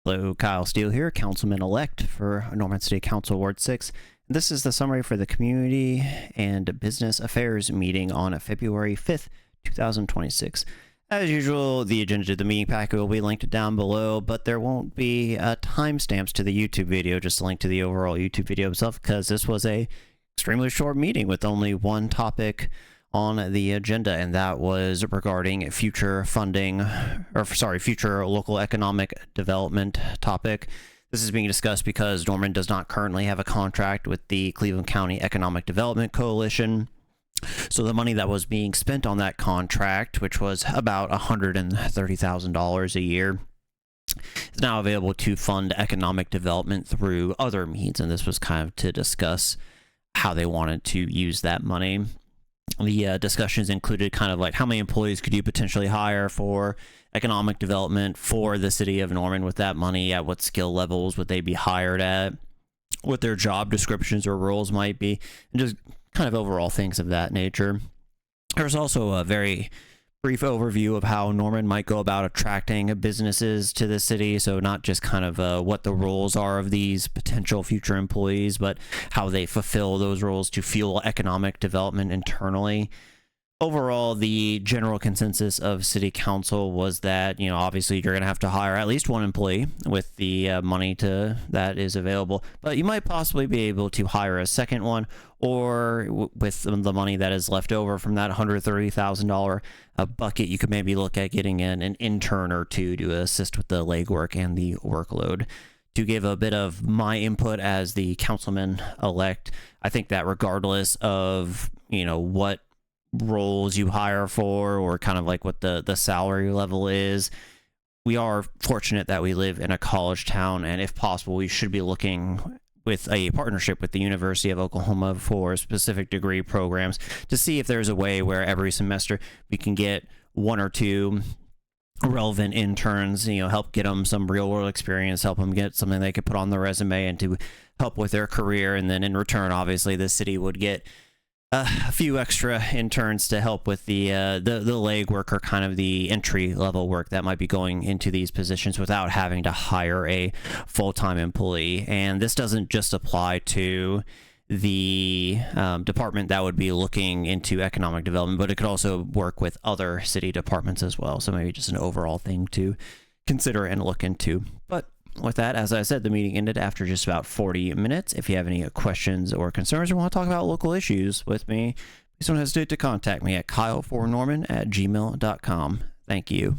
Hello, Kyle Steele here, Councilman-elect for Norman City Council Ward 6. This is the summary for the Community and Business Affairs meeting on February 5th, 2026. As usual, the agenda to the meeting packet will be linked down below, but there won't be timestamps to the YouTube video, just a link to the overall YouTube video itself, because this was a extremely short meeting with only one topic on the agenda, and that was regarding future funding, future local economic development topic. This is being discussed because Norman does not currently have a contract with the Cleveland County Economic Development Coalition. So the money that was being spent on that contract, which was about $130,000 a year, is now available to fund economic development through other means, and this was kind of to discuss how they wanted to use that money. The discussions included kind of like how many employees could you potentially hire for economic development for the city of Norman with that money, at what skill levels would they be hired at, what their job descriptions or roles might be, and just kind of overall things of that nature. There's also a very brief overview of how Norman might go about attracting businesses to the city. So not just kind of what the roles are of these potential future employees, but how they fulfill those roles to fuel economic development internally. Overall, the general consensus of city council was that, you know, obviously you're going to have to hire at least one employee with the money that is available, but you might possibly be able to hire a second one, or with the money that is left over from that $130,000 bucket, you could maybe look at getting in an intern or two to assist with the legwork and the workload. To give a bit of my input as the councilman-elect, I think that regardless of, you know, what roles you hire for or kind of like what the salary level is, we are fortunate that we live in a college town, and if possible we should be looking with a partnership with the University of Oklahoma for specific degree programs to see if there's a way where every semester we can get one or two relevant interns, you know, help get them some real world experience, help them get something they could put on their resume and to help with their career. And then in return, obviously the city would get a few extra interns to help with the legwork or kind of the entry level work that might be going into these positions without having to hire a full-time employee. And this doesn't just apply to the department that would be looking into economic development, but it could also work with other city departments as well. So maybe just an overall thing to consider and look into. But with that, as I said, the meeting ended after just about 40 minutes. If you have any questions or concerns or want to talk about local issues with me, please don't hesitate to contact me at KyleForNorman@gmail.com. Thank you.